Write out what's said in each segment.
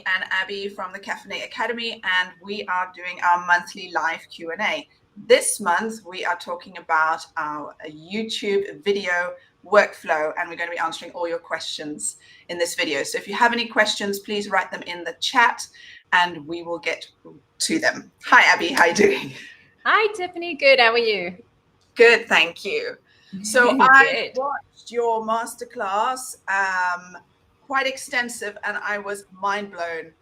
and Abby from the CAF-Innate Academy, and we are doing our monthly live Q&A. This month, we are talking about our YouTube video workflow, and we're going to be answering all your questions in this video. So if you have any questions, please write them in the chat and we will get to them. Hi, Abby. How are you doing? Hi, Tiffany. Good. How are you? Good, thank you. So I watched your masterclass, quite extensive, and I was mind blown.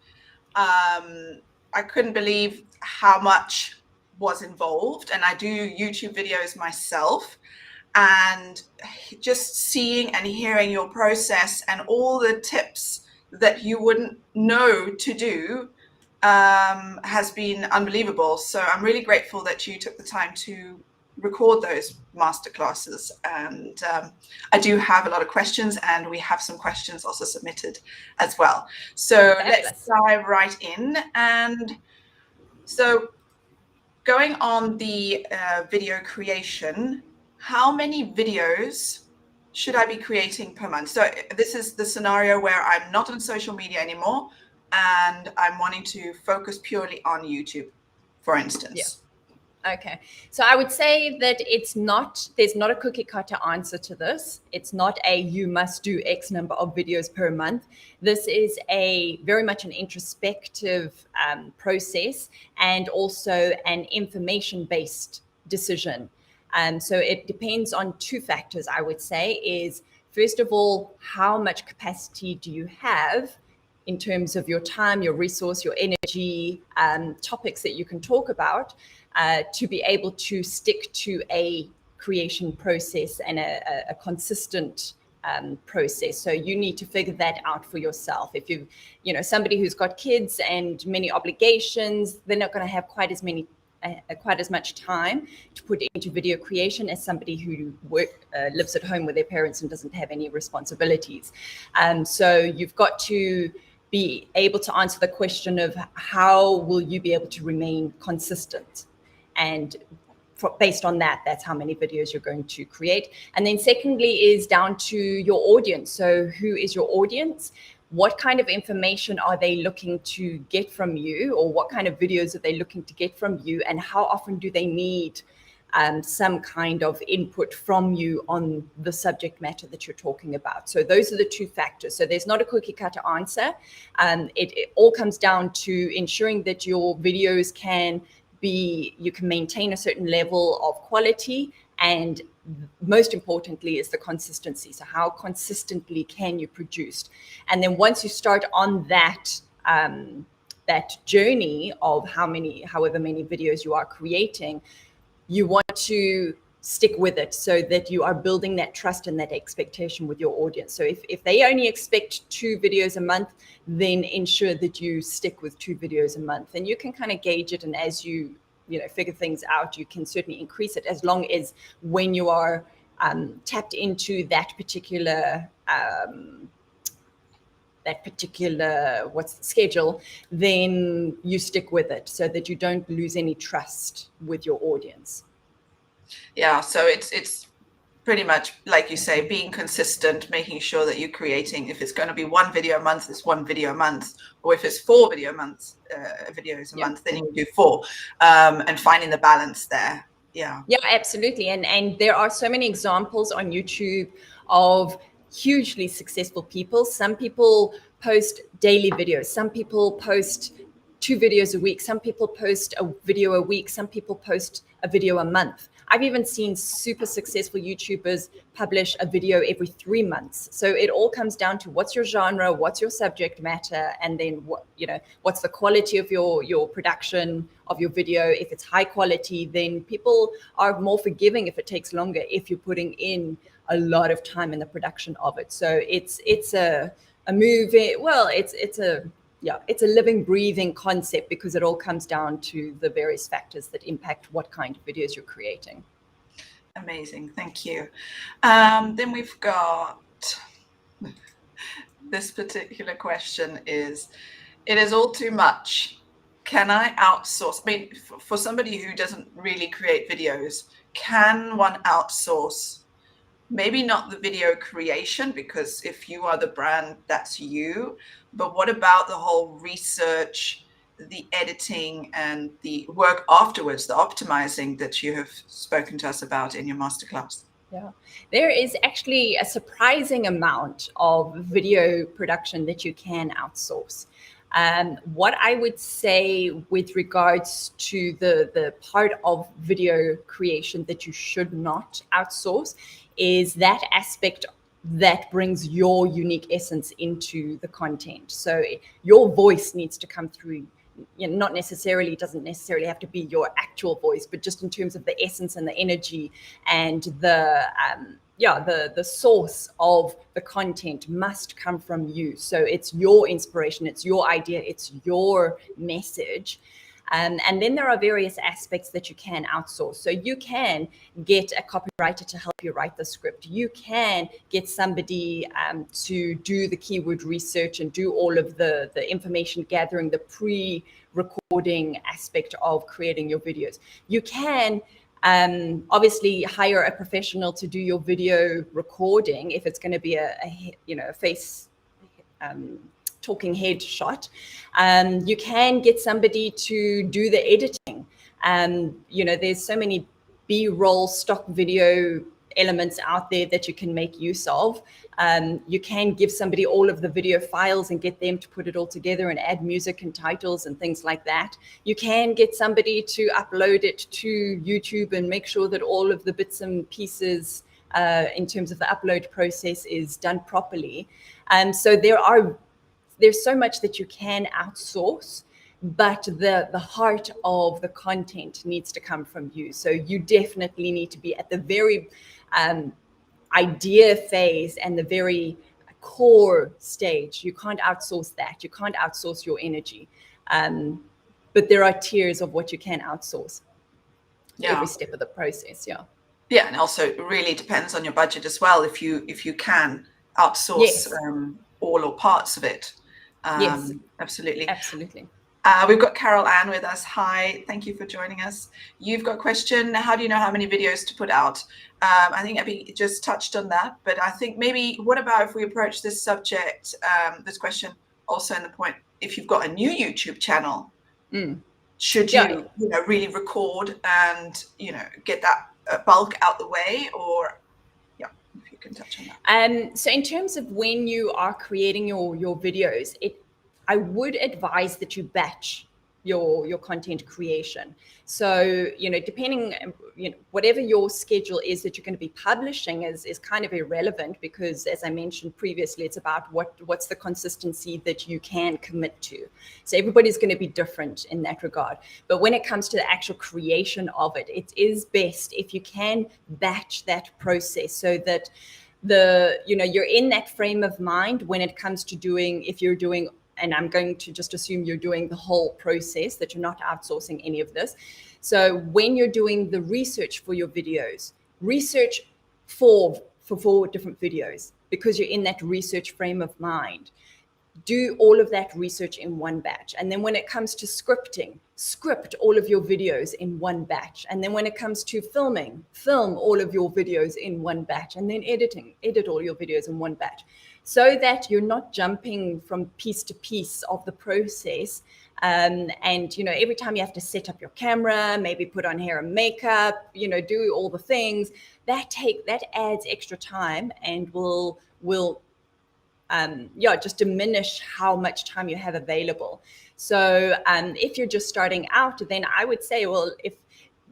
I couldn't believe how much was involved, and I do YouTube videos myself, and just seeing and hearing your process and all the tips that you wouldn't know to do has been unbelievable. So I'm really grateful that you took the time to record those masterclasses, and I do have a lot of questions, and we have some questions also submitted as well. So let's dive right in. And so going on the video creation, how many videos should I be creating per month? So this is the scenario where I'm not on social media anymore and I'm wanting to focus purely on YouTube, for instance. Yeah. Okay. So I would say that there's not a cookie cutter answer to this. It's not a you must do X number of videos per month. This is very much an introspective process, and also an information-based decision. So it depends on two factors, I would say, is first of all, how much capacity do you have in terms of your time, your resource, your energy, topics that you can talk about, to be able to stick to a creation process and a consistent process. So you need to figure that out for yourself. If somebody who's got kids and many obligations, they're not going to have quite as much time to put into video creation as somebody who lives at home with their parents and doesn't have any responsibilities. So you've got to be able to answer the question of how will you be able to remain consistent, and based on that, that's how many videos you're going to create. And then secondly is down to your audience. So who is your audience? What kind of information are they looking to get from you, or what kind of videos are they looking to get from you, and how often do they need some kind of input from you on the subject matter that you're talking about? So those are the two factors. So there's not a cookie cutter answer. It all comes down to ensuring that your videos you can maintain a certain level of quality, and most importantly is the consistency. So how consistently can you produce? And then once you start on that journey of however many videos you are creating, you want to stick with it so that you are building that trust and that expectation with your audience. So if they only expect 2 videos a month, then ensure that you stick with 2 videos a month. And you can kind of gauge it, and as you figure things out, you can certainly increase it, as long as when you are tapped into that particular schedule, then you stick with it so that you don't lose any trust with your audience. Yeah, so it's pretty much like you say, being consistent, making sure that you're creating, if it's going to be 1 video a month, it's 1 video a month, or if it's 4 videos a month, then you do 4, and finding the balance there. Yeah, absolutely. And there are so many examples on YouTube of hugely successful people. Some people post daily videos, some people post 2 videos a week, some people post a video a week, some people post a video a month. I've even seen super successful YouTubers publish a video every 3 months. So it all comes down to what's your genre, what's your subject matter, and then what's the quality of your production of your video. If it's high quality, then people are more forgiving if it takes longer, if you're putting in a lot of time in the production of it. So it's a movie. Well, it's a living, breathing concept, because it all comes down to the various factors that impact what kind of videos you're creating. Amazing, thank you. Then we've got this particular question is, it is all too much. Can I outsource? I mean, for somebody who doesn't really create videos, can one outsource maybe not the video creation, because if you are the brand, that's you. But what about the whole research, the editing, and the work afterwards, the optimizing that you have spoken to us about in your masterclass? Yeah, there is actually a surprising amount of video production that you can outsource. What I would say with regards to the part of video creation that you should not outsource is that aspect that brings your unique essence into the content. So your voice needs to come through. Not necessarily, doesn't necessarily have to be your actual voice, but just in terms of the essence and the energy and the source of the content must come from you. So it's your inspiration, it's your idea, it's your message. And then there are various aspects that you can outsource. So you can get a copywriter to help you write the script. You can get somebody to do the keyword research and do all of the information gathering, the pre-recording aspect of creating your videos. You can obviously hire a professional to do your video recording if it's going to be a face talking head shot. You can get somebody to do the editing. There's so many B-roll stock video elements out there that you can make use of. You can give somebody all of the video files and get them to put it all together and add music and titles and things like that. You can get somebody to upload it to YouTube and make sure that all of the bits and pieces in terms of the upload process is done properly. So there's so much that you can outsource, but the heart of the content needs to come from you. So you definitely need to be at the very idea phase and the very core stage. You can't outsource that. You can't outsource your energy. But there are tiers of what you can outsource. Every step of the process. Yeah, and also it really depends on your budget as well. If you can outsource all or parts of it. Yes, absolutely. We've got Carol Ann with us. Hi, thank you for joining us. You've got a question. How do you know how many videos to put out? I think Abby just touched on that, but I think maybe what about if we approach this subject, this question also in the point, if you've got a new YouTube channel, should you really record and get that bulk out the way, or if you can touch on that. So in terms of when you are creating your videos, I would advise that you batch your content creation. So, depending, whatever your schedule is that you're going to be publishing is kind of irrelevant, because as I mentioned previously, it's about what's the consistency that you can commit to. So everybody's going to be different in that regard. But when it comes to the actual creation of it, it is best if you can batch that process so that you're in that frame of mind when it comes to if you're doing, and I'm going to just assume you're doing the whole process, that you're not outsourcing any of this. So when you're doing the research for your videos, research for 4 different videos, because you're in that research frame of mind. Do all of that research in one batch. And then when it comes to scripting, script all of your videos in one batch. And then when it comes to filming, film all of your videos in one batch. And then edit all your videos in one batch, so that you're not jumping from piece to piece of the process. And every time you have to set up your camera, maybe put on hair and makeup, do all the things that adds extra time and will just diminish how much time you have available. So if you're just starting out, then I would say,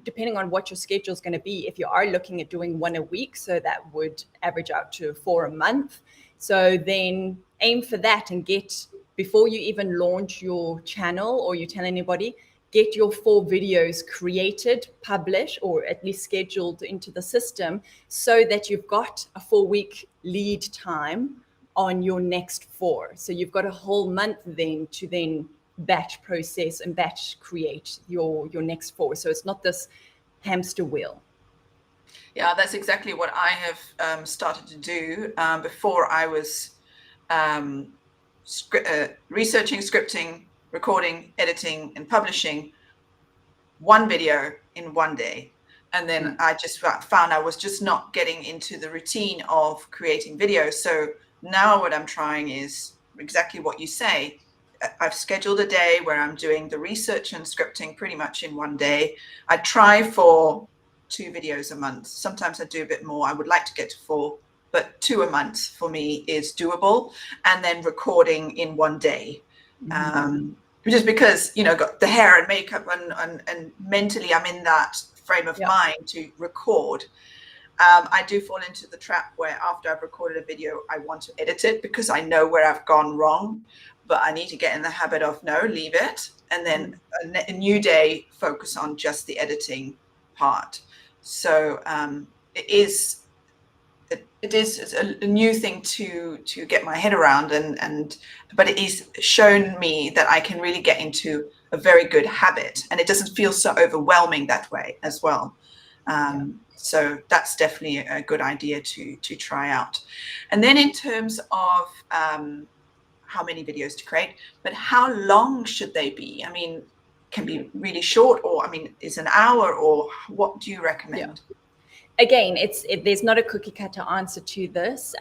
depending on what your schedule is going to be, if you are looking at doing 1 a week, so that would average out to 4 a month. So then aim for that and before you even launch your channel or you tell anybody, get your 4 videos created, published, or at least scheduled into the system, so that you've got a 4-week lead time on your next 4. So you've got a whole month then to batch process and batch create your next 4. So it's not this hamster wheel. Yeah, that's exactly what I have started to do. Before I was researching, scripting, recording, editing, and publishing 1 video in 1 day. And then I just found I was just not getting into the routine of creating videos. So now what I'm trying is exactly what you say. I've scheduled a day where I'm doing the research and scripting pretty much in one day. I try for 2 videos a month. Sometimes I do a bit more. I would like to get to 4, but 2 a month for me is doable. And then recording in one day. Just because, you know, got the hair and makeup and mentally I'm in that frame of mind to record. I do fall into the trap where after I've recorded a video, I want to edit it because I know where I've gone wrong, but I need to get in the habit of no, leave it. And then a new day, focus on just the editing part. So it is a new thing to get my head around, but it is shown me that I can really get into a very good habit, and it doesn't feel so overwhelming that way as well. So that's definitely a good idea to try out. And then in terms of how many videos to create, but how long should they be? I mean, can be really short, or I mean, is an hour, or what do you recommend? Again, there's not a cookie cutter answer to this.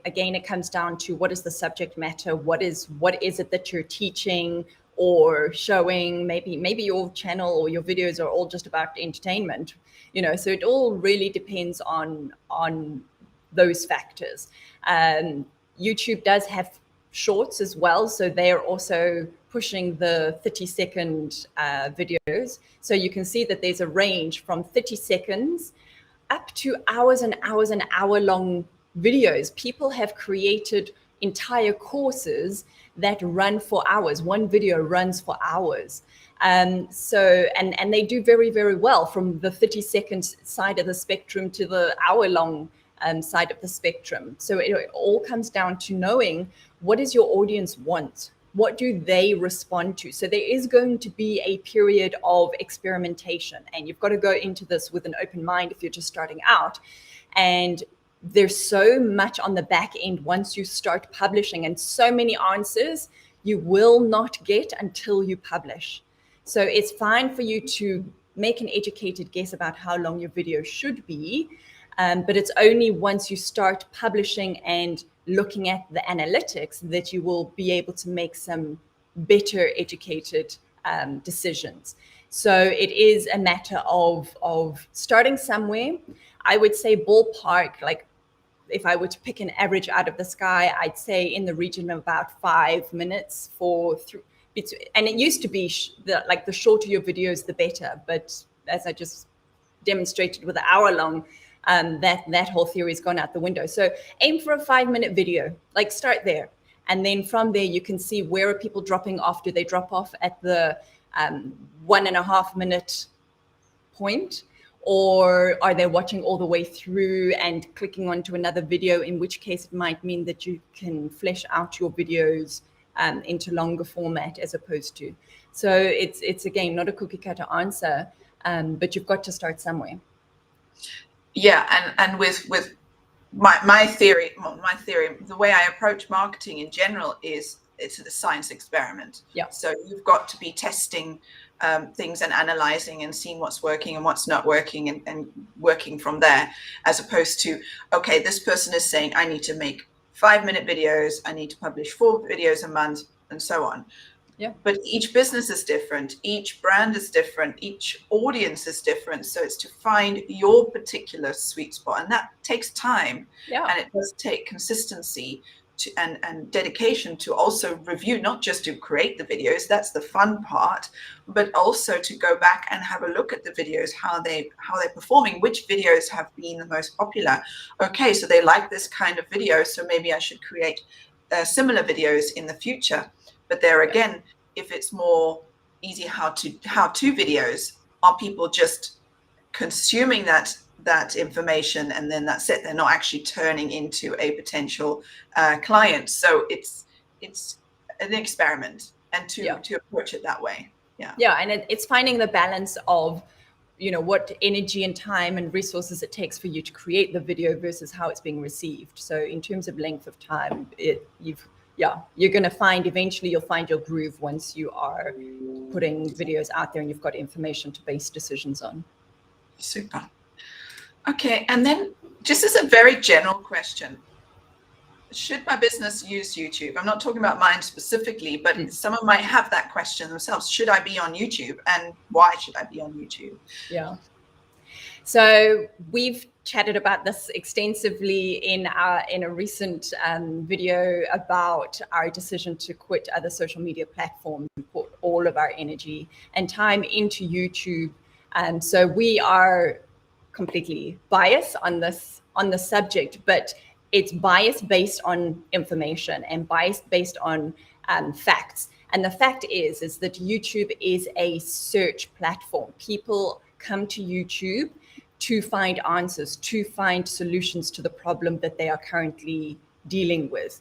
Again, it comes down to what is the subject matter, what is it that you're teaching or showing. Maybe your channel or your videos are all just about entertainment, you know. So it all really depends on those factors. YouTube does have shorts as well, so they're also pushing the 30-second videos. So you can see that there's a range from 30 seconds up to hours and hours and hour-long videos. People have created entire courses that run for hours. One video runs for hours. So they do very, very well, from the 30-second side of the spectrum to the hour-long side of the spectrum. So it all comes down to knowing what does your audience want? What do they respond to? So there is going to be a period of experimentation, and you've got to go into this with an open mind if you're just starting out. And there's so much on the back end once you start publishing, and so many answers you will not get until you publish. So it's fine for you to make an educated guess about how long your video should be, but it's only once you start publishing and looking at the analytics that you will be able to make some better educated decisions. So it is a matter of starting somewhere. I would say ballpark, like if I were to pick an average out of the sky, I'd say in the region of about 5 minutes and it used to be the shorter your videos, the better. But as I just demonstrated with the hour-long, that whole theory has gone out the window. So aim for a 5-minute video, like start there. And then from there, you can see where are people dropping off. Do they drop off at the 1.5 minute point? Or are they watching all the way through and clicking onto another video, in which case it might mean that you can flesh out your videos into longer format as opposed to. So it's again, not a cookie cutter answer, but you've got to start somewhere. Yeah, and with my theory, the way I approach marketing in general is it's a science experiment. Yeah. So you've got to be testing things and analyzing and seeing what's working and what's not working, and working from there, as opposed to, okay, this person is saying I need to make 5-minute videos, I need to publish 4 videos a month, and so on. Yeah. But each business is different, each brand is different, each audience is different. So it's to find your particular sweet spot, and that takes time. Yeah. And it does take consistency and dedication to also review, not just to create the videos, that's the fun part, but also to go back and have a look at the videos, how they're performing, which videos have been the most popular. Okay, so they like this kind of video, so maybe I should create similar videos in the future. But there again, if it's more easy how-to videos, are people just consuming that information and then that's it? They're not actually turning into a potential client. So it's an experiment, and to approach it that way. Yeah, and it's finding the balance of, you know, what energy and time and resources it takes for you to create the video versus how it's being received. So in terms of length of time, you're going to find, eventually you'll find your groove once you are putting videos out there and you've got information to base decisions on. Super. Okay, and then just as a very general question, should my business use YouTube? I'm not talking about mine specifically, but someone might have that question themselves. Should I be on YouTube, and why should I be on YouTube? Yeah. So we've chatted about this extensively in a recent video about our decision to quit other social media platforms and put all of our energy and time into YouTube. So we are completely biased on the subject, but it's bias based on information and bias based on facts. And the fact is that YouTube is a search platform. People come to YouTube to find answers, to find solutions to the problem that they are currently dealing with.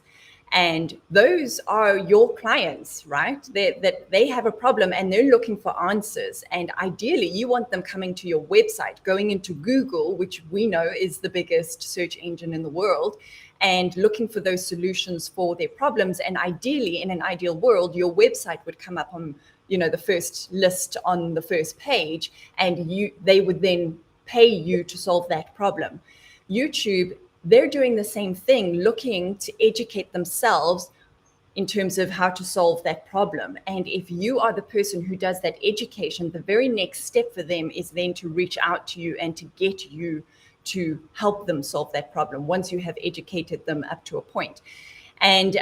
And those are your clients, right? That they have a problem and they're looking for answers. And ideally, you want them coming to your website, going into Google, which we know is the biggest search engine in the world, and looking for those solutions for their problems. And ideally, in an ideal world, your website would come up on, the first list on the first page, and they would then pay you to solve that problem. YouTube, they're doing the same thing, looking to educate themselves in terms of how to solve that problem. And if you are the person who does that education, the very next step for them is then to reach out to you and to get you to help them solve that problem once you have educated them up to a point. And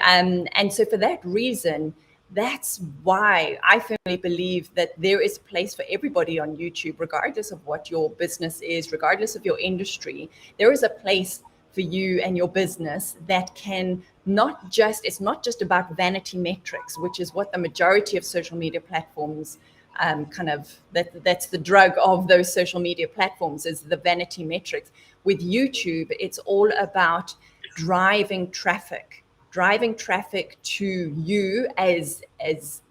so for that reason, that's why I firmly believe that there is a place for everybody on YouTube, regardless of what your business is, regardless of your industry. There is a place for you and your business that can it's not just about vanity metrics, which is what the majority of social media platforms that's the drug of those social media platforms, is the vanity metrics. With YouTube, it's all about driving traffic to you as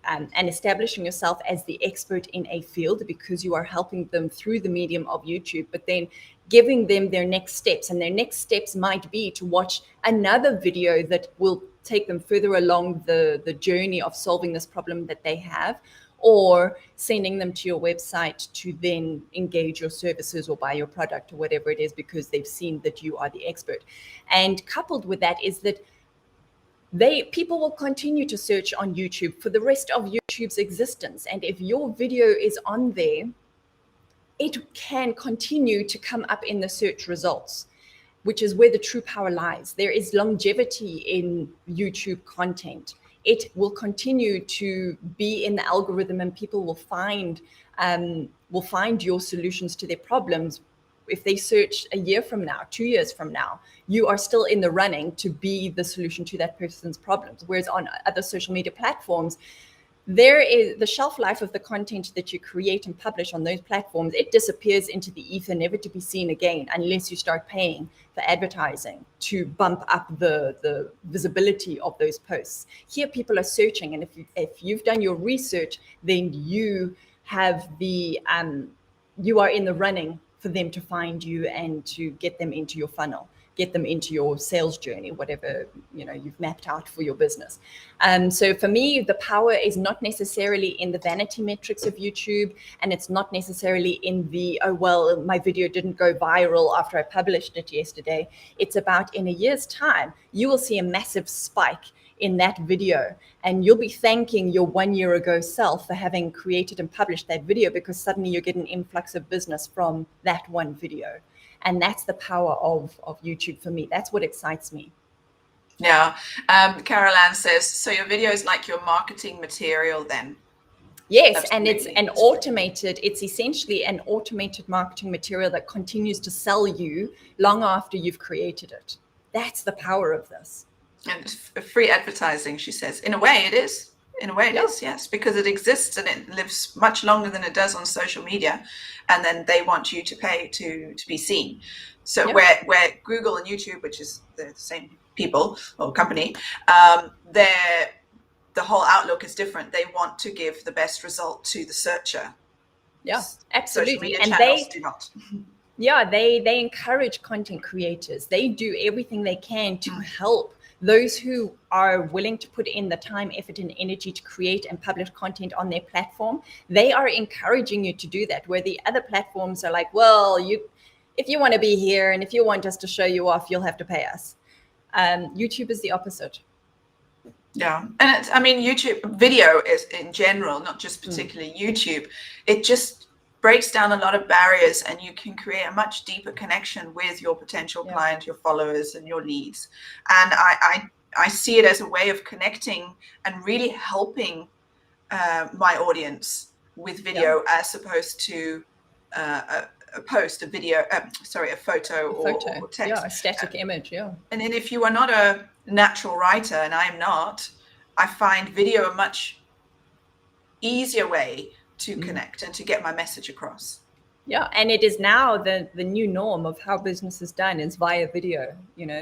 and establishing yourself as the expert in a field, because you are helping them through the medium of YouTube, but then giving them their next steps. And their next steps might be to watch another video that will take them further along the journey of solving this problem that they have, or sending them to your website to then engage your services or buy your product or whatever it is, because they've seen that you are the expert. And coupled with that is that people will continue to search on YouTube for the rest of YouTube's existence. And if your video is on there, it can continue to come up in the search results, which is where the true power lies. There is longevity in YouTube content. It will continue to be in the algorithm, and people will find your solutions to their problems. If they search a year from now, 2 years from now, you are still in the running to be the solution to that person's problems. Whereas on other social media platforms, there is the shelf life of the content that you create and publish on those platforms. It disappears into the ether, never to be seen again, unless you start paying for advertising to bump up the visibility of those posts. Here, people are searching, and if you've done your research, then you have you are in the running for them to find you and to get them into your funnel, get them into your sales journey, whatever you've mapped out for your business. So for me, the power is not necessarily in the vanity metrics of YouTube, and it's not necessarily in the, oh, well, my video didn't go viral after I published it yesterday. It's about, in a year's time, you will see a massive spike in that video, and you'll be thanking your 1 year ago self for having created and published that video, because suddenly you get an influx of business from that one video. And that's the power of YouTube for me. That's what excites me. Yeah. Carol Ann says, so your video is like your marketing material then? Yes. Absolutely. And it's essentially an automated marketing material that continues to sell you long after you've created it. That's the power of this. And free advertising, she says. In a way it is. In a way it is, yes, because it exists and it lives much longer than it does on social media. And then they want you to pay to be seen. So where Google and YouTube, which is the same people or company, the whole outlook is different. They want to give the best result to the searcher. Yeah, absolutely. And they do not. Yeah, they encourage content creators. They do everything they can to help those who are willing to put in the time, effort, and energy to create and publish content on their platform, they are encouraging you to do that, where the other platforms are like, well, if you want to be here and if you want us to show you off, you'll have to pay us. YouTube is the opposite. Yeah. And I mean, YouTube video is in general, not just particularly YouTube, it just breaks down a lot of barriers, and you can create a much deeper connection with your potential client, your followers, and your leads. And I see it as a way of connecting and really helping my audience with video, as opposed to a photo or text. Yeah, a static image. Yeah. And then if you are not a natural writer, and I am not, I find video a much easier way to connect and to get my message across. Yeah, and it is now the new norm of how business is done is via video,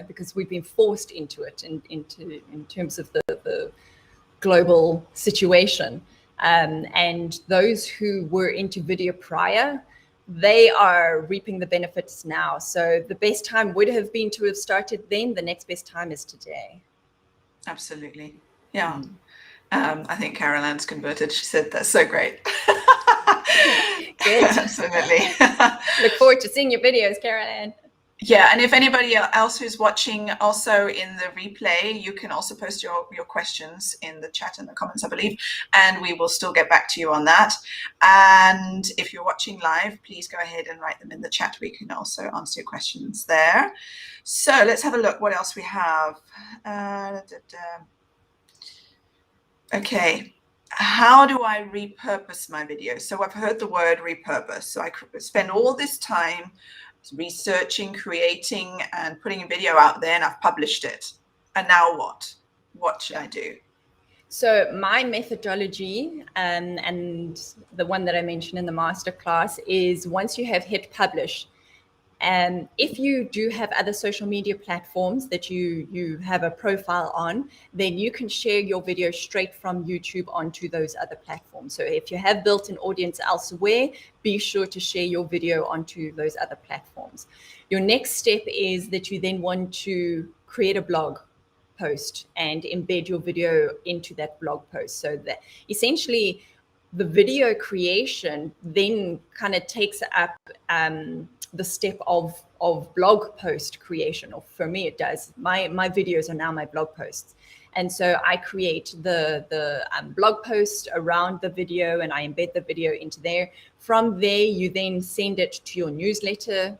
because we've been forced into it in terms of the global situation. And those who were into video prior, they are reaping the benefits now. So the best time would have been to have started then. The next best time is today. Absolutely. Yeah. I think Carol Ann's converted. She said that's so great. Good. Absolutely. Look forward to seeing your videos, Carol Ann. Yeah, and if anybody else who's watching also in the replay, you can also post your questions in the chat and the comments, I believe, and we will still get back to you on that. And if you're watching live, please go ahead and write them in the chat. We can also answer your questions there. So let's have a look what else we have. Okay. How do I repurpose my videos? So I've heard the word repurpose. So I spend all this time researching, creating, and putting a video out there, and I've published it. And now what? What should I do? So my methodology, and the one that I mentioned in the masterclass, is once you have hit publish, and if you do have other social media platforms that you have a profile on, then you can share your video straight from YouTube onto those other platforms. So if you have built an audience elsewhere, be sure to share your video onto those other platforms. Your next step is that you then want to create a blog post and embed your video into that blog post. So that essentially the video creation then kind of takes up the step of blog post creation, or for me it does. My videos are now my blog posts, and so I create the blog post around the video, and I embed the video into there. From there, you then send it to your newsletter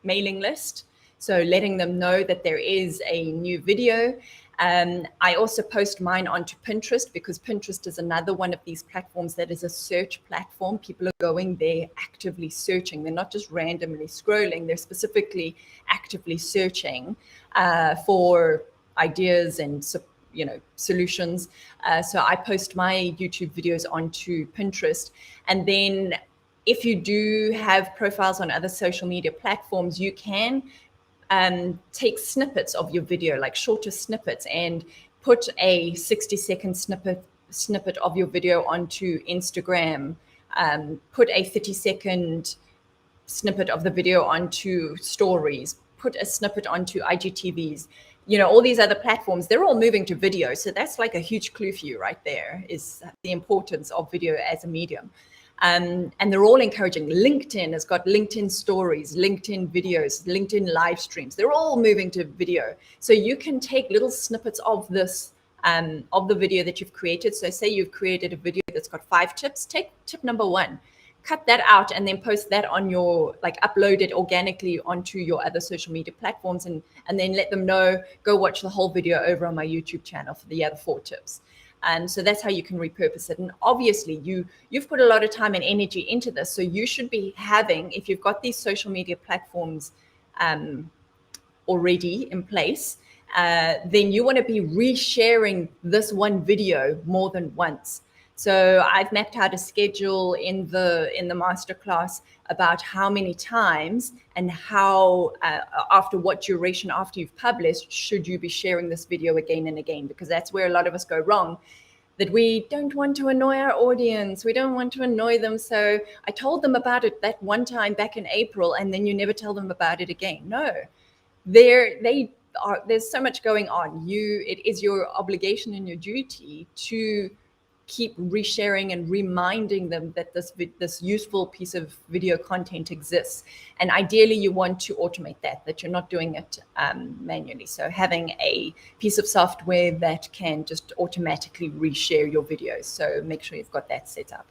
mailing list, so letting them know that there is a new video. I also post mine onto Pinterest, because Pinterest is another one of these platforms that is a search platform. People are going there actively searching. They're not just randomly scrolling. They're specifically actively searching for ideas and solutions. So I post my YouTube videos onto Pinterest. And then if you do have profiles on other social media platforms, you can take snippets of your video, like shorter snippets, and put a 60-second snippet of your video onto Instagram, put a 30-second snippet of the video onto stories, put a snippet onto IGTVs. All these other platforms, they're all moving to video. So that's like a huge clue for you right there, is the importance of video as a medium. And they're all encouraging. LinkedIn has got LinkedIn stories, LinkedIn videos, LinkedIn live streams. They're all moving to video. So you can take little snippets of this, of the video that you've created. So say you've created a video that's got 5 tips, take tip number 1, cut that out, and then post that on your, upload it organically onto your other social media platforms, and then let them know, go watch the whole video over on my YouTube channel for the other 4 tips. And so that's how you can repurpose it. And obviously you've put a lot of time and energy into this. So you should be having, if you've got these social media platforms already in place, then you want to be resharing this one video more than once. So I've mapped out a schedule in the masterclass about how many times and how, after what duration after you've published, should you be sharing this video again and again, because that's where a lot of us go wrong, that we don't want to annoy our audience. We don't want to annoy them. So I told them about it that one time back in April, and then you never tell them about it again. No, there's so much going on. It is your obligation and your duty to keep resharing and reminding them that this useful piece of video content exists. And ideally you want to automate that you're not doing it manually. So having a piece of software that can just automatically reshare your videos. So make sure you've got that set up.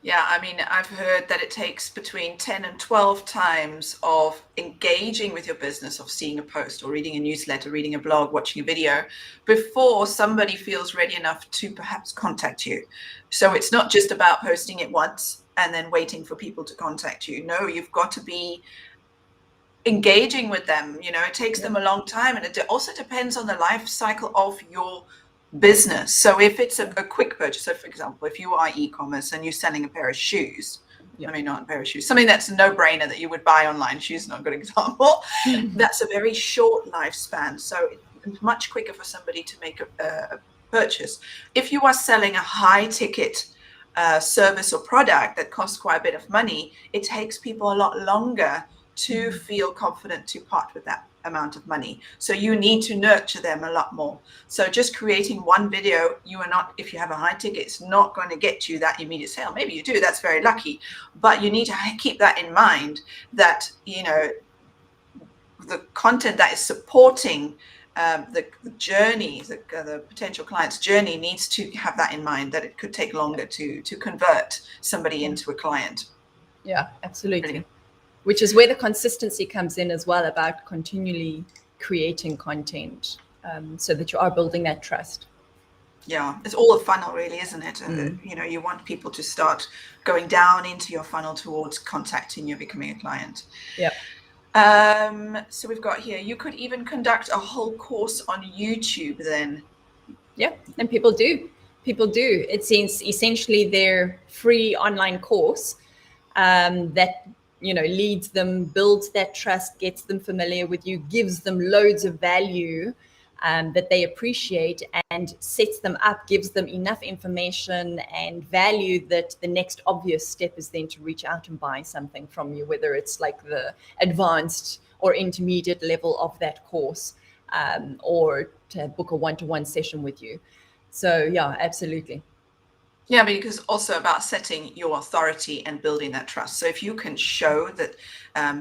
Yeah, I mean, I've heard that it takes between 10 and 12 times of engaging with your business, of seeing a post or reading a newsletter, reading a blog, watching a video, before somebody feels ready enough to perhaps contact you. So it's not just about posting it once and then waiting for people to contact you. No, you've got to be engaging with them. You know, it takes them a long time, and it also depends on the life cycle of your business. So if it's a quick purchase, so for example, if you are e-commerce and you're selling a pair of shoes, I mean, not a pair of shoes, something that's a no-brainer that you would buy online, shoes not a good example, that's a very short lifespan. So it's much quicker for somebody to make a purchase. If you are selling a high ticket service or product that costs quite a bit of money, it takes people a lot longer to feel confident to part with that amount of money. So you need to nurture them a lot more. So just creating one video, you are not, if you have a high ticket, it's not going to get you that immediate sale. Maybe you do, that's very lucky, but you need to keep that in mind, that, you know, the content that is supporting the journey, the potential client's journey, needs to have that in mind, that it could take longer to convert somebody into a client. Yeah, absolutely. Brilliant. Which is where the consistency comes in as well, about continually creating content, so that you are building that trust. Yeah, it's all a funnel really, isn't it? You know, you want people to start going down into your funnel towards contacting you, becoming a client. Yeah. So we've got here, you could even conduct a whole course on YouTube then. Yeah, and people do. It seems essentially their free online course that, you know, leads them, builds that trust, gets them familiar with you, gives them loads of value that they appreciate, and sets them up, gives them enough information and value that the next obvious step is then to reach out and buy something from you, whether it's like the advanced or intermediate level of that course, or to book a one-to-one session with you. So yeah, absolutely. Yeah, because also about setting your authority and building that trust. So if you can show that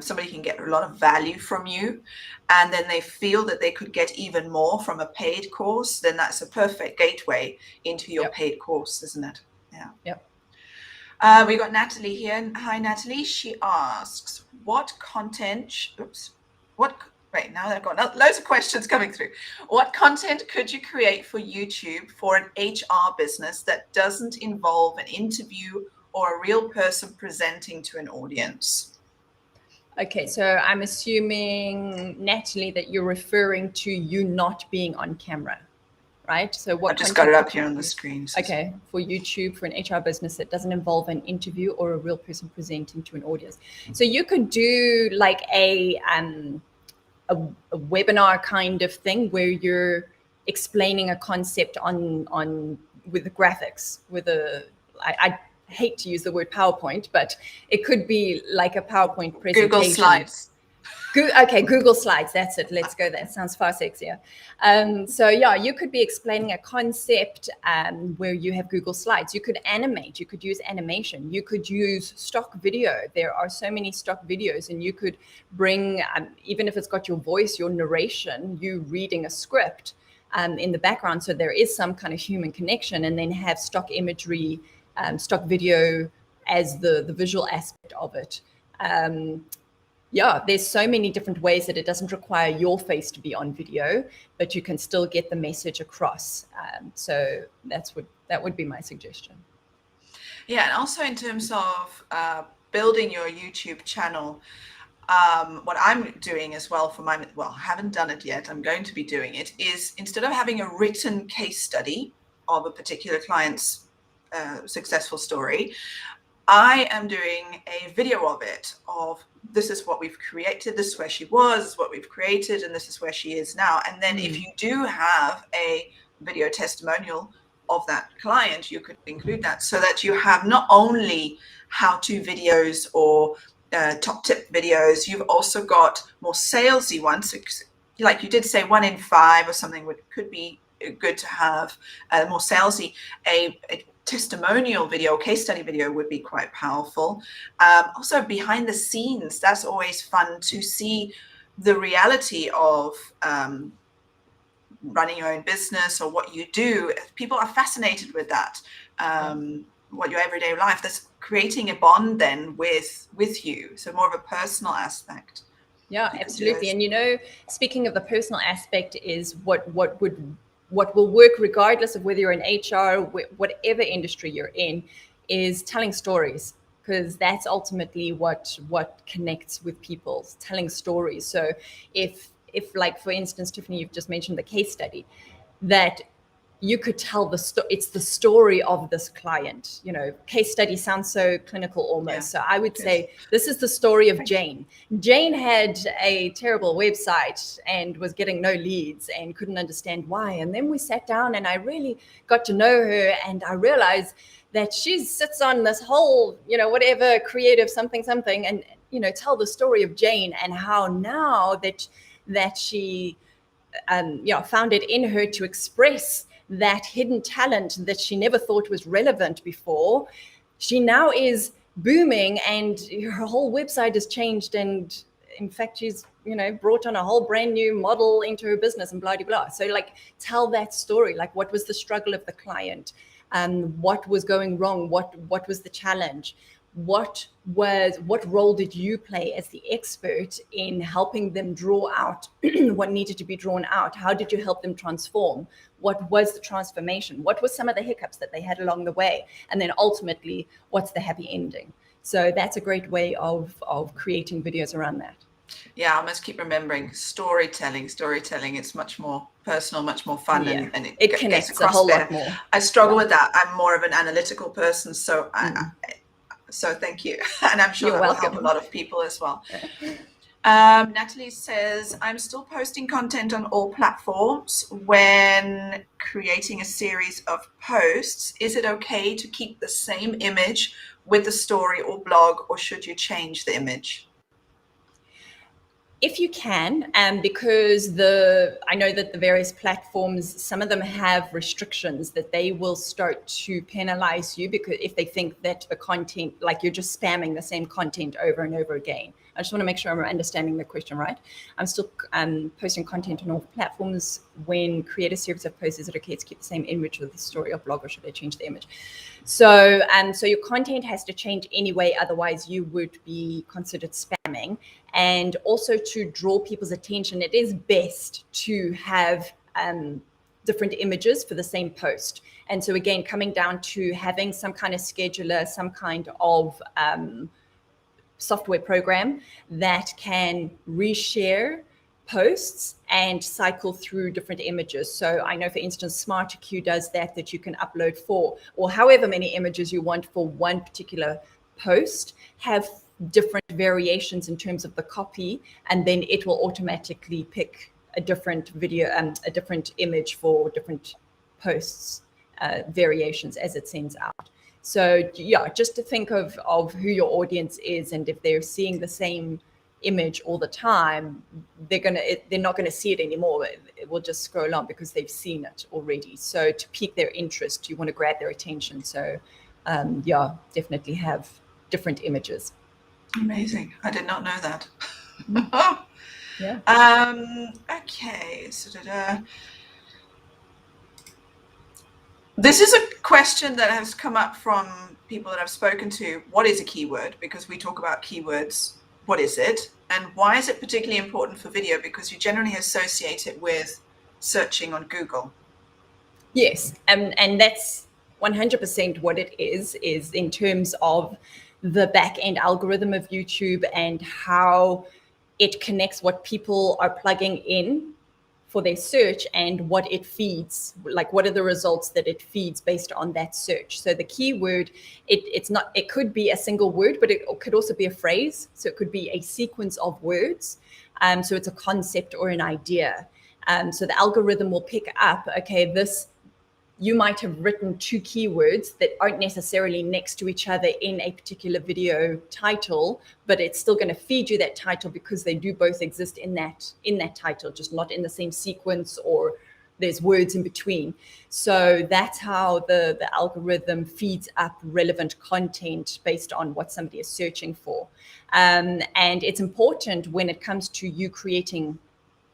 somebody can get a lot of value from you, and then they feel that they could get even more from a paid course, then that's a perfect gateway into your paid course, isn't it? Yeah. Yep. We got Natalie here. Hi, Natalie. She asks, what content, wait, now they've got loads of questions coming through. What content could you create for YouTube for an HR business that doesn't involve an interview or a real person presenting to an audience? Okay, so I'm assuming, Natalie, that you're referring to you not being on camera, right? So what? I've just got it up here on the screen. Okay, for YouTube, for an HR business that doesn't involve an interview or a real person presenting to an audience. So you could do like a webinar kind of thing where you're explaining a concept on with the graphics, with I hate to use the word PowerPoint, but it could be like a PowerPoint presentation. Google Slides. Okay, Google Slides, that's it. Let's go there. Sounds far sexier. So yeah, you could be explaining a concept where you have Google Slides. You could animate, you could use animation, you could use stock video. There are so many stock videos, and you could bring, even if it's got your voice, your narration, you reading a script in the background. So there is some kind of human connection, and then have stock imagery, stock video as the visual aspect of it. Yeah, there's so many different ways that it doesn't require your face to be on video, but you can still get the message across. So that would be my suggestion. Yeah, and also in terms of building your YouTube channel, what I'm doing as well for I haven't done it yet, I'm going to be doing it, is instead of having a written case study of a particular client's successful story, I am doing a video of it, of this is what we've created, this is where she was, this is what we've created, and this is where she is now. And then if you do have a video testimonial of that client, you could include that, so that you have not only how-to videos or top tip videos, you've also got more salesy ones. like you did say, 1 in 5 or something could be good to have, more salesy. A testimonial video, case study video would be quite powerful. Also behind the scenes, that's always fun to see the reality of running your own business or what you do. People are fascinated with that. What your everyday life, that's creating a bond then with you. So more of a personal aspect. Yeah, absolutely. And, you know, speaking of the personal aspect is what will work regardless of whether you're in HR, whatever industry you're in, is telling stories, because that's ultimately what connects with people, telling stories. So if like, for instance, Tiffany, you've just mentioned the case study, that you could tell it's the story of this client. You know, case study sounds so clinical almost. Yeah. So I would say this is the story of Jane. Jane had a terrible website and was getting no leads and couldn't understand why. And then we sat down and I really got to know her, and I realized that she sits on this whole, you know, whatever creative something, and, you know, tell the story of Jane and how now that she, you know, found it in her to express that hidden talent that she never thought was relevant before. She now is booming and her whole website has changed. And in fact, she's, you know, brought on a whole brand new model into her business and blah, blah, blah. So like, tell that story. Like, what was the struggle of the client? What was going wrong? What was the challenge? What role did you play as the expert in helping them draw out what needed to be drawn out? How did you help them transform? What was the transformation? What were some of the hiccups that they had along the way? And then ultimately, what's the happy ending? So that's a great way of creating videos around that. Yeah, I must keep remembering storytelling. It's much more personal, much more fun, yeah. and it connects a whole lot more. I struggle with that. I'm more of an analytical person, so so thank you. And I'm sure that will help a lot of people as well. Natalie says, I'm still posting content on all platforms. When creating a series of posts, is it okay to keep the same image with the story or blog, or should you change the image? If you can, because I know that the various platforms, some of them have restrictions that they will start to penalize you, because if they think that the content, like you're just spamming the same content over and over again. I just want to make sure I'm understanding the question right. I'm still posting content on all platforms. When create a series of posts, is it okay to keep the same image with the story or blog, or should I change the image? So your content has to change anyway, otherwise you would be considered spamming. And also, to draw people's attention, it is best to have different images for the same post. And so again, coming down to having some kind of scheduler, some kind of software program that can reshare posts and cycle through different images. So I know, for instance, SmarterQ does that you can upload 4 or however many images you want for one particular post, have different variations in terms of the copy, and then it will automatically pick a different video, a different image for different posts, variations as it sends out. So yeah, just to think of who your audience is, and if they're seeing the same image all the time, they're not gonna see it anymore. It will just scroll on because they've seen it already. So to pique their interest, you want to grab their attention. So yeah, definitely have different images. Amazing. I did not know that. Yeah. Okay. So this is a question that has come up from people that I've spoken to. What is a keyword? Because we talk about keywords. What is it? And why is it particularly important for video? Because you generally associate it with searching on Google. Yes. And that's 100% what it is in terms of the back end algorithm of YouTube and how it connects what people are plugging in for their search and what it feeds, like what are the results that it feeds based on that search. So the keyword, it could be a single word, but it could also be a phrase. So it could be a sequence of words. So it's a concept or an idea. So the algorithm will pick up, okay, you might have written 2 keywords that aren't necessarily next to each other in a particular video title, but it's still going to feed you that title because they do both exist in that title, just not in the same sequence, or there's words in between. So that's how the algorithm feeds up relevant content based on what somebody is searching for. And it's important when it comes to you creating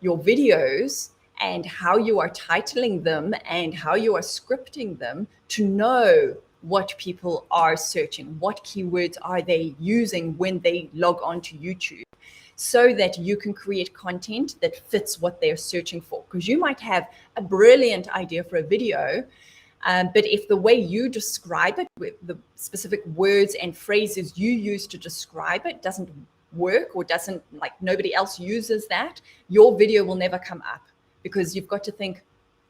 your videos and how you are titling them and how you are scripting them to know what people are searching, what keywords are they using when they log on to YouTube, so that you can create content that fits what they're searching for. Because you might have a brilliant idea for a video, but if the way you describe it with the specific words and phrases you use to describe it doesn't work, or doesn't, like, nobody else uses that, your video will never come up, because you've got to think,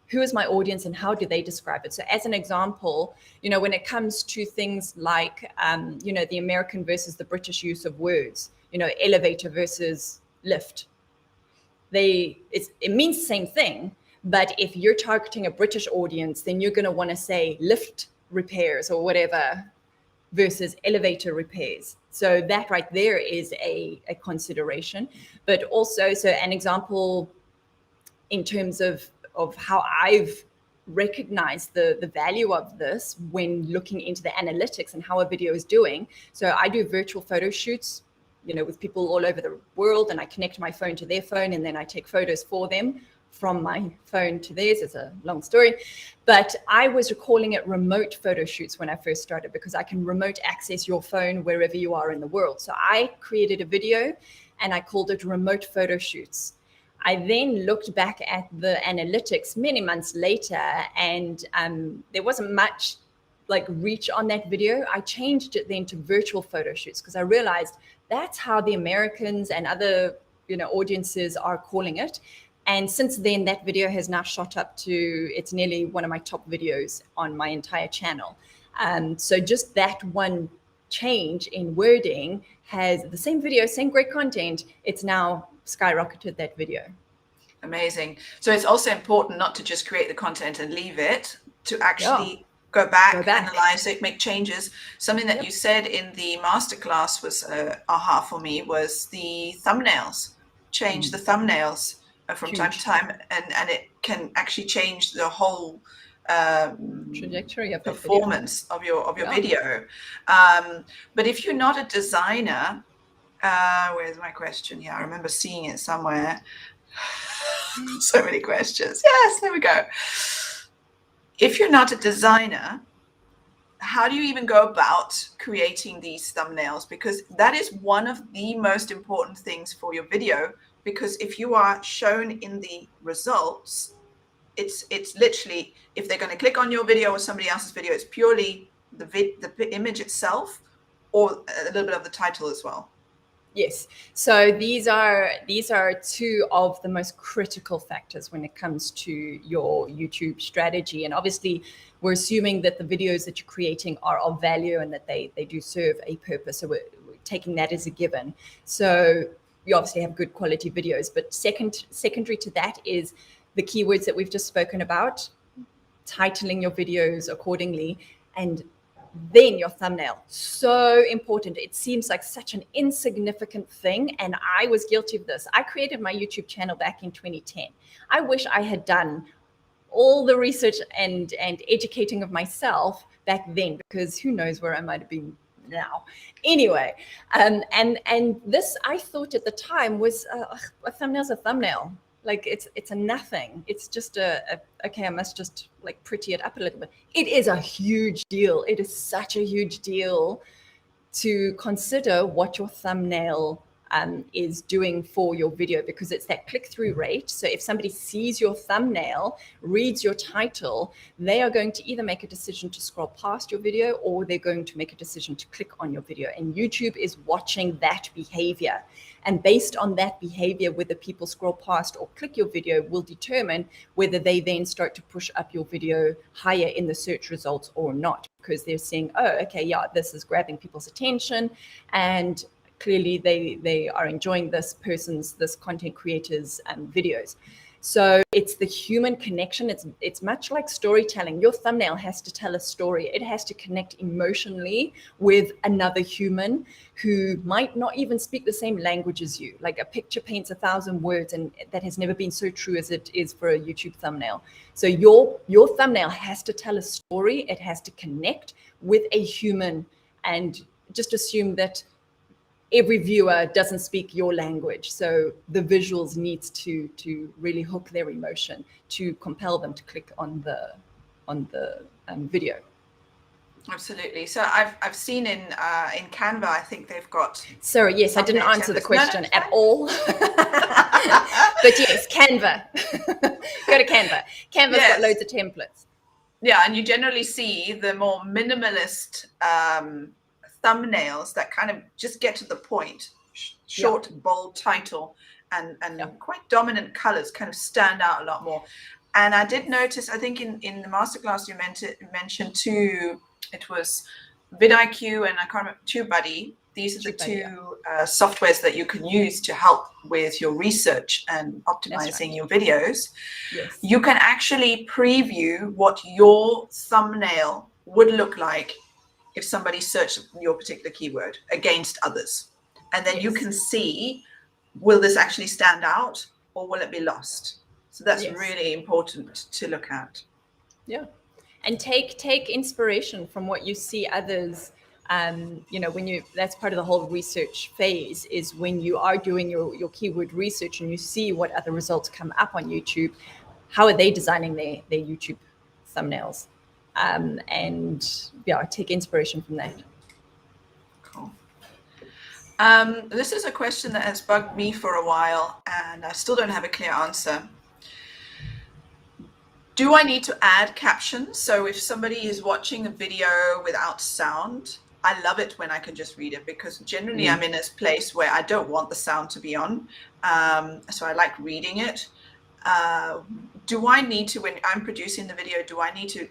who is my audience and how do they describe it? So as an example, when it comes to things like, the American versus the British use of words, elevator versus lift, it means the same thing. But if you're targeting a British audience, then you're going to want to say lift repairs or whatever versus elevator repairs. So that right there is a consideration. But also, so an example in terms of how I've recognized the value of this when looking into the analytics and how a video is doing. So I do virtual photo shoots, with people all over the world, and I connect my phone to their phone, and then I take photos for them from my phone to theirs. It's a long story, but I was calling it remote photo shoots when I first started, because I can remote access your phone wherever you are in the world. So I created a video and I called it remote photo shoots. I then looked back at the analytics many months later, and there wasn't much reach on that video. I changed it then to virtual photo shoots, because I realized that's how the Americans and other audiences are calling it. And since then, that video has now shot up to, it's nearly one of my top videos on my entire channel. So just that one change in wording has the same video, same great content. It's now skyrocketed that video. Amazing. So it's also important not to just create the content and leave it, to actually go back, analyze it, make changes. Something that you said in the masterclass was aha for me, was the thumbnails. Change the thumbnails from time to time, and it can actually change the whole trajectory of performance of your video. But if you're not a designer, where's my question here? I remember seeing it somewhere. So many questions. Yes, there we go. If you're not a designer, how do you even go about creating these thumbnails? Because that is one of the most important things for your video. Because if you are shown in the results, it's literally, if they're going to click on your video or somebody else's video, it's purely the image itself, or a little bit of the title as well. Yes. So these are 2 of the most critical factors when it comes to your YouTube strategy. And obviously, we're assuming that the videos that you're creating are of value and that they do serve a purpose. So we're taking that as a given. So you obviously have good quality videos. But secondary to that is the keywords that we've just spoken about, titling your videos accordingly, and then your thumbnail. So important. It seems like such an insignificant thing, and I was guilty of this. I created my YouTube channel back in 2010. I wish I had done all the research and educating of myself back then, because who knows where I might have been now. Anyway, and this, I thought at the time, was a thumbnail's a thumbnail. Like it's a nothing. It's just okay, I must just pretty it up a little bit. It is a huge deal. It is such a huge deal to consider what your thumbnail is doing for your video, because it's that click-through rate. So if somebody sees your thumbnail, reads your title, they are going to either make a decision to scroll past your video, or they're going to make a decision to click on your video. And YouTube is watching that behavior. And based on that behavior, whether people scroll past or click your video will determine whether they then start to push up your video higher in the search results or not, because they're saying, oh, okay, yeah, this is grabbing people's attention, and clearly they are enjoying this content creator's videos. So it's the human connection. It's much like storytelling. Your thumbnail has to tell a story. It has to connect emotionally with another human who might not even speak the same language as you. Like a picture paints 1,000 words, and that has never been so true as it is for a YouTube thumbnail. So your thumbnail has to tell a story. It has to connect with a human, and just assume that every viewer doesn't speak your language. So the visuals needs to really hook their emotion to compel them to click on the video. Absolutely. So I've seen in Canva, I think they've got. Sorry, yes, I didn't answer the question at all. But yes, Canva. Go to Canva. Canva's got loads of templates. Yeah, and you generally see the more minimalist thumbnails that kind of just get to the point, short, bold title, and quite dominant colors kind of stand out a lot more. And I did notice, I think in the masterclass you mentioned too, it was vidIQ and I can't remember, TubeBuddy. These are the two softwares that you can use to help with your research and optimizing your videos. Yes. You can actually preview what your thumbnail would look like if somebody searched your particular keyword against others. And then you can see, will this actually stand out or will it be lost? So that's really important to look at. Yeah. And take inspiration from what you see others. You know, that's part of the whole research phase, is when you are doing your keyword research and you see what other results come up on YouTube, how are they designing their YouTube thumbnails? And take inspiration from that. Cool. This is a question that has bugged me for a while and I still don't have a clear answer. Do I need to add captions? So if somebody is watching a video without sound, I love it when I can just read it, because generally I'm in a place where I don't want the sound to be on. So I like reading it. Do I need to, when I'm producing the video, do I need to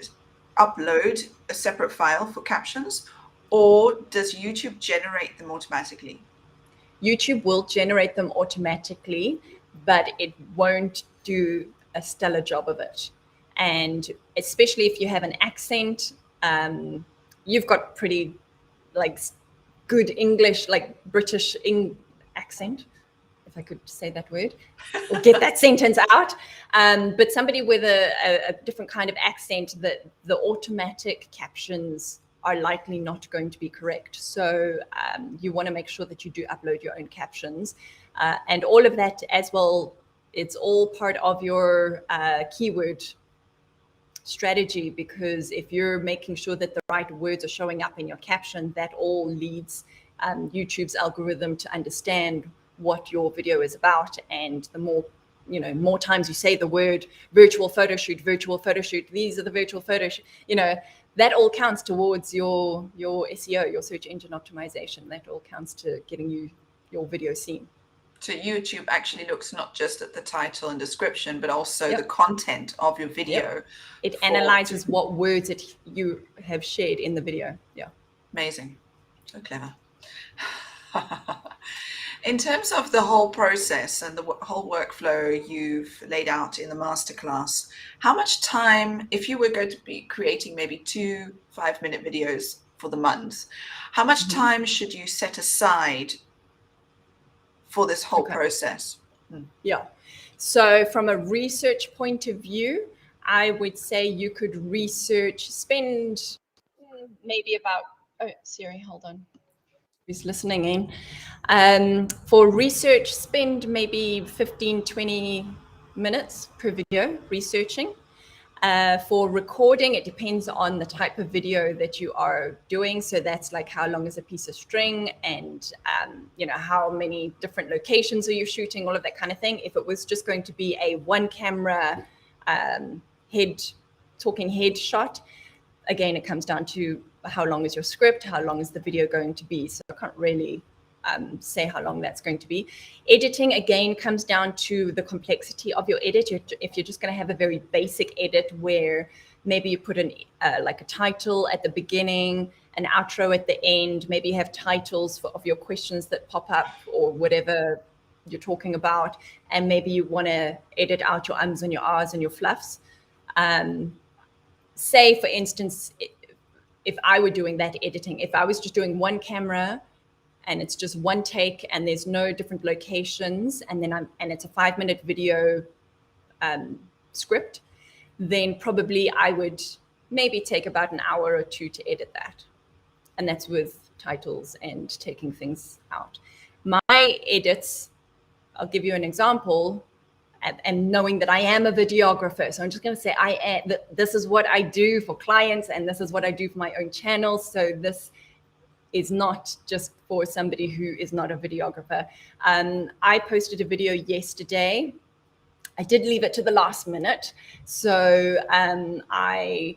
upload a separate file for captions, or does YouTube generate them automatically? YouTube will generate them automatically, but it won't do a stellar job of it. And especially if you have an accent, you've got pretty good English, like British accent, if I could say that word, or get that sentence out. But somebody with a different kind of accent, that the automatic captions are likely not going to be correct. So you want to make sure that you do upload your own captions, and all of that as well. It's all part of your keyword strategy, because if you're making sure that the right words are showing up in your caption, that all leads YouTube's algorithm to understand what your video is about. And the more times you say the word virtual photo shoot, these are the virtual photos, that all counts towards your SEO, your search engine optimization. That all counts to getting you your video seen. So YouTube actually looks not just at the title and description, but also the content of your video. It analyzes what words you have shared in the video. Yeah. Amazing. So clever. In terms of the whole process and the whole workflow you've laid out in the masterclass, how much time, if you were going to be creating maybe 2 5-minute videos for the month, how much time should you set aside for this whole process? Yeah. So from a research point of view, I would say you could spend maybe about, oh, Siri, hold on. Who's listening in? For research, spend maybe 15, 20 minutes per video researching. For recording, it depends on the type of video that you are doing. So that's like, how long is a piece of string, and how many different locations are you shooting, all of that kind of thing. If it was just going to be a one camera talking head shot, again, it comes down to how long is your script, how long is the video going to be. So I can't really say how long that's going to be. Editing, again, comes down to the complexity of your edit. If you're just going to have a very basic edit where maybe you put like a title at the beginning, an outro at the end, maybe you have titles of your questions that pop up, or whatever you're talking about, and maybe you want to edit out your ums and your ahs and your fluffs. Say, for instance, if I were doing that editing, if I was just doing one camera and it's just one take and there's no different locations, and then it's a 5-minute video script, then probably I would maybe take about an hour or 2 to edit that. And that's with titles and taking things out. My edits, I'll give you an example, and knowing that I am a videographer. So I'm just going to say this is what I do for clients, and this is what I do for my own channel. So this is not just for somebody who is not a videographer. I posted a video yesterday. I did leave it to the last minute. So I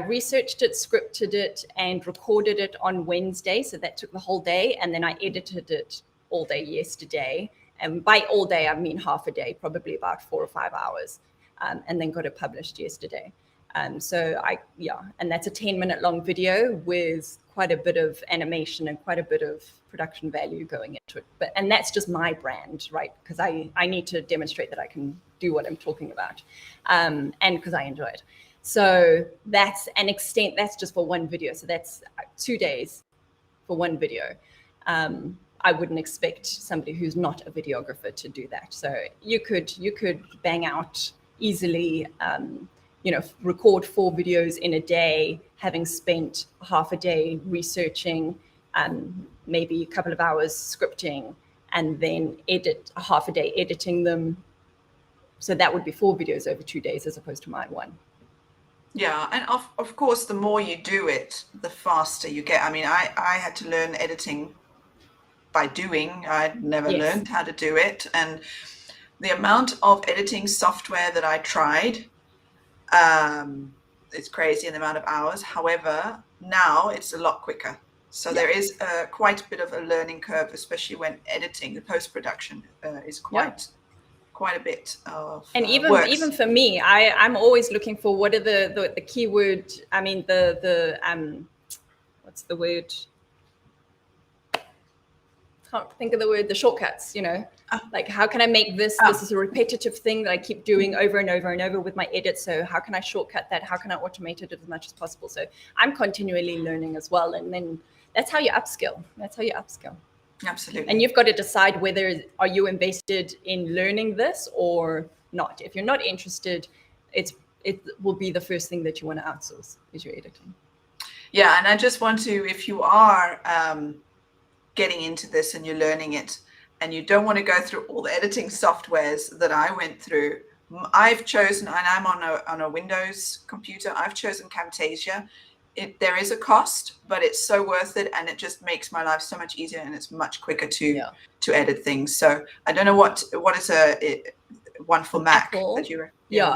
researched it, scripted it, and recorded it on Wednesday. So that took the whole day. And then I edited it all day yesterday. And by all day, I mean half a day, probably about 4 or 5 hours, and then got it published yesterday. And that's a 10-minute long video with quite a bit of animation and quite a bit of production value going into it. And that's just my brand, right? Because I need to demonstrate that I can do what I'm talking about, and because I enjoy it. So that's an extent. That's just for one video. So that's 2 days for one video. I wouldn't expect somebody who's not a videographer to do that. So you could bang out easily, record 4 videos in a day, having spent half a day researching, maybe a couple of hours scripting, and then edit a half a day editing them. So that would be 4 videos over 2 days as opposed to my one. Yeah, and of course, the more you do it, the faster you get. I mean, I had to learn editing by doing. I'd never learned how to do it, and the amount of editing software that I tried, it's crazy in the amount of hours. However, now it's a lot quicker. So there is quite a bit of a learning curve, especially when editing. The post-production is quite a bit of and works. Even for me, I'm always looking for what are the keyword. I mean what's the word? Can't think of the word, the shortcuts, like how can I make this is a repetitive thing that I keep doing over and over and over with my edit. So how can I shortcut that? How can I automate it as much as possible? So I'm continually learning as well. And then that's how you upskill. Absolutely. And you've got to decide whether are you invested in learning this or not. If you're not interested, it will be the first thing that you want to outsource is your editing. Yeah. And I just want to, if you are getting into this and you're learning it and you don't want to go through all the editing softwares that I went through, I've chosen, and I'm on a Windows computer, I've chosen Camtasia. There is a cost, but it's so worth it, and it just makes my life so much easier, and it's much quicker to edit things. So I don't know what is one for Mac that you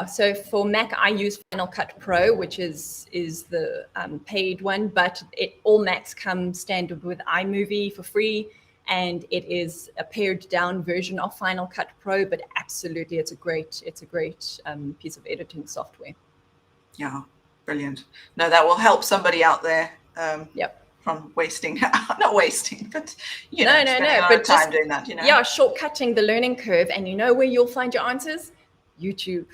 so for Mac I use Final Cut Pro, which is the paid one, but all Macs come standard with iMovie for free, and it is a pared down version of Final Cut Pro, but absolutely it's a great piece of editing software. Yeah, brilliant. No, that will help somebody out there from wasting not wasting, but spending a lot of time doing that, shortcutting the learning curve. And where you'll find your answers? YouTube.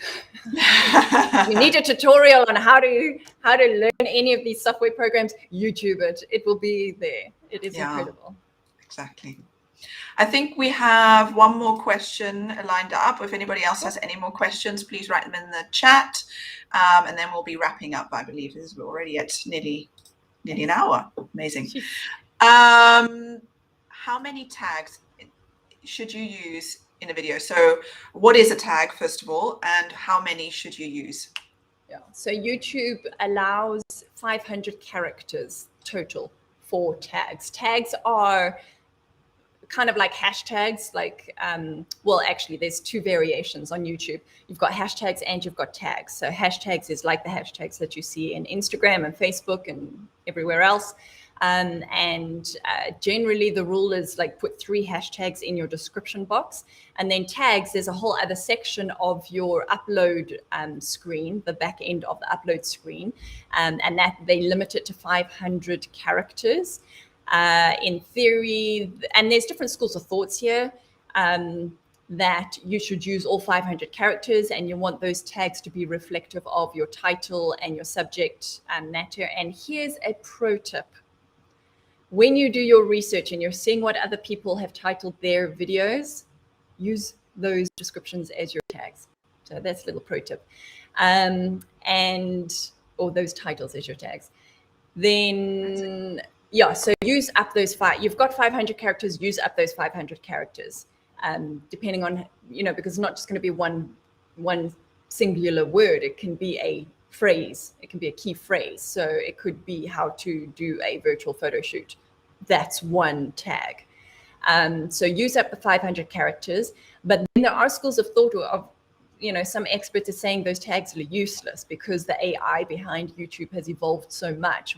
You need a tutorial on how to learn any of these software programs, YouTube it will be there. It is incredible. Exactly. I think we have one more question lined up. If anybody else has any more questions, please write them in the chat, and then we'll be wrapping up. I believe we're already at nearly an hour. Amazing. How many tags should you use in a video? So what is a tag, first of all, and how many should you use? So YouTube allows 500 characters total for tags. Tags are kind of like hashtags, actually there's 2 variations on YouTube. You've got hashtags and you've got tags. So hashtags is like the hashtags that you see in Instagram and Facebook and everywhere else. Generally the rule is put 3 hashtags in your description box, and then tags, there's a whole other section of your upload screen, the back end of the upload screen, and that they limit it to 500 characters. In theory, and there's different schools of thoughts here. that you should use all 500 characters, and you want those tags to be reflective of your title and your subject matter. And here's a pro tip. When you do your research and you're seeing what other people have titled their videos, use those descriptions as your tags. So that's a little pro tip. Or those titles as your tags. Then, yeah, so use up those you've got 500 characters, use up those 500 characters. Depending on, because it's not just going to be one singular word. It can be a phrase. It can be a key phrase. So it could be how to do a virtual photo shoot. That's one tag. So use up the 500 characters. But then there are schools of thought of, some experts are saying those tags are useless because the AI behind YouTube has evolved so much.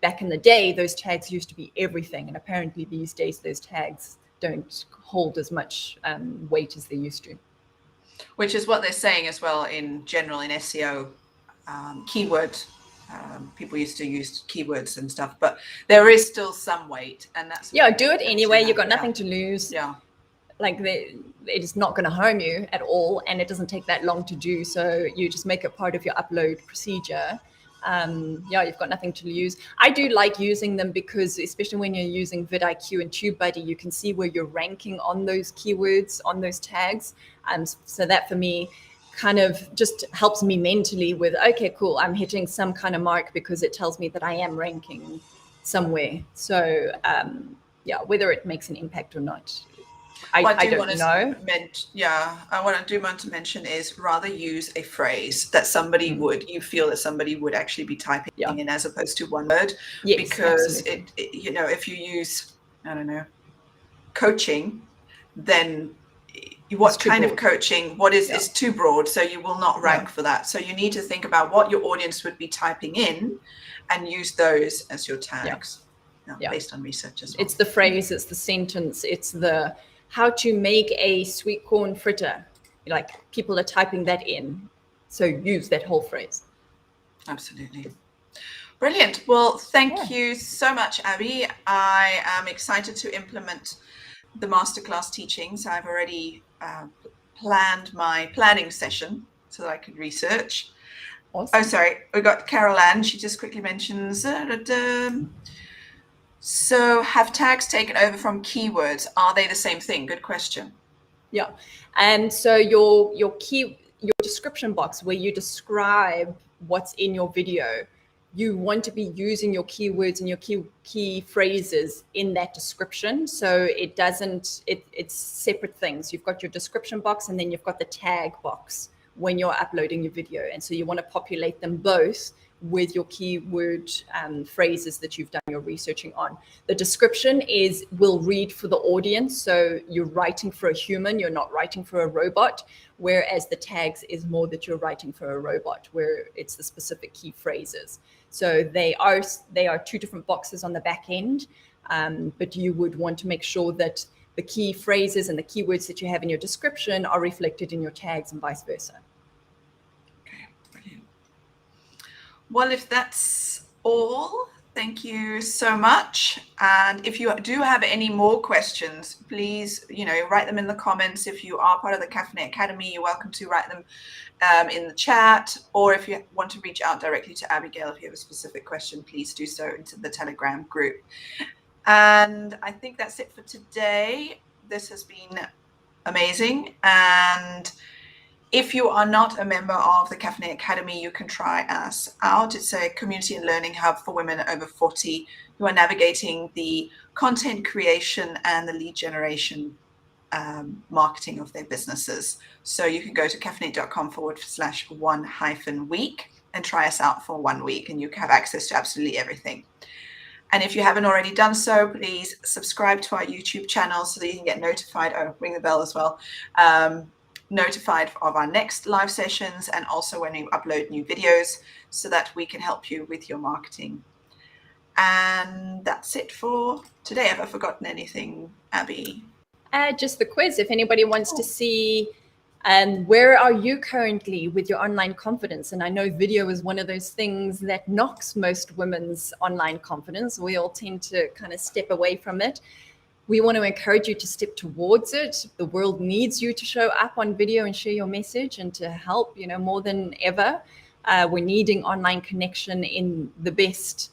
Back in the day, those tags used to be everything. And apparently these days, those tags don't hold as much weight as they used to. Which is what they're saying as well in general in SEO, keyword. People used to use keywords and stuff, but there is still some weight, and that's do it anyway. You've got nothing to lose. Yeah, like it is not going to harm you at all, and it doesn't take that long to do. So you just make it part of your upload procedure. You've got nothing to lose. I do like using them because, especially when you're using vidIQ and TubeBuddy, you can see where you're ranking on those keywords, on those tags. So that for me kind of just helps me mentally with, okay, cool, I'm hitting some kind of mark because it tells me that I am ranking somewhere. So whether it makes an impact or not, I don't know. What I do want to mention is rather use a phrase that somebody you feel that somebody would actually be typing in as opposed to one word. Yes, because if you use, I don't know, coaching, then what kind of coaching, is too broad, so you will not rank for that. So you need to think about what your audience would be typing in and use those as your tags. Based on research as well. It's the phrase, it's the sentence, it's the how to make a sweet corn fritter. Like people are typing that in. So use that whole phrase. Absolutely. Brilliant. Well, thank you so much, Abby. I am excited to implement the masterclass teachings. I've already planned my planning session so that I could research. Awesome. Oh, sorry. We got Carol Ann. She just quickly mentions... So have tags taken over from keywords? Are they the same thing? Good question. Yeah. And so your description box where you describe what's in your video, you want to be using your keywords and your key phrases in that description. So it's separate things. You've got your description box and then you've got the tag box when you're uploading your video. And so you want to populate them both with your keyword phrases that you've done your researching on. The description will read for the audience. So you're writing for a human, you're not writing for a robot, whereas the tags is more that you're writing for a robot, where it's the specific key phrases. So they are two different boxes on the back end, but you would want to make sure that the key phrases and the keywords that you have in your description are reflected in your tags and vice versa. Well, if that's all, thank you so much. And if you do have any more questions, please, write them in the comments. If you are part of the CAF-Innate Academy, you're welcome to write them in the chat. Or if you want to reach out directly to Abigail, if you have a specific question, please do so into the Telegram group. And I think that's it for today. This has been amazing. And if you are not a member of the CAF-Innate Academy, you can try us out. It's a community and learning hub for women over 40 who are navigating the content creation and the lead generation marketing of their businesses. So you can go to caffeinate.com/1-week and try us out for 1 week, and you have access to absolutely everything. And if you haven't already done so, please subscribe to our YouTube channel so that you can get notified. Oh, ring the bell as well. Notified of our next live sessions, and also when we upload new videos, so that we can help you with your marketing. And that's it for today. Have I forgotten anything, Abby? Just the quiz. If anybody wants to see where are you currently with your online confidence? And I know video is one of those things that knocks most women's online confidence. We all tend to kind of step away from it. We want to encourage you to step towards it. The world needs you to show up on video and share your message and to help, more than ever. We're needing online connection in the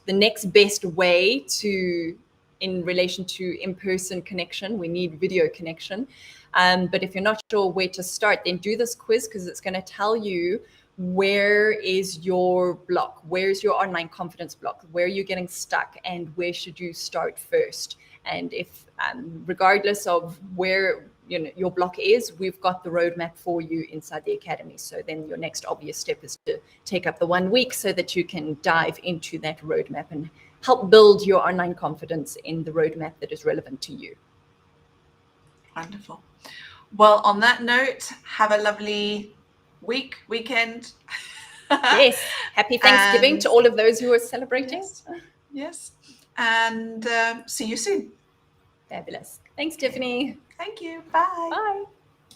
next best way to, in relation to in-person connection. We need video connection. But if you're not sure where to start, then do this quiz, because it's going to tell you where is your block, where's your online confidence block, where are you getting stuck, and where should you start first. And if regardless of where your block is, we've got the roadmap for you inside the academy. So then your next obvious step is to take up the 1 week so that you can dive into that roadmap and help build your online confidence in the roadmap that is relevant to you. Wonderful. Well, on that note, have a lovely weekend. Yes. Happy Thanksgiving to all of those who are celebrating. Yes. And see you soon. Fabulous. Thanks, Tiffany. Thank you. Bye. Bye.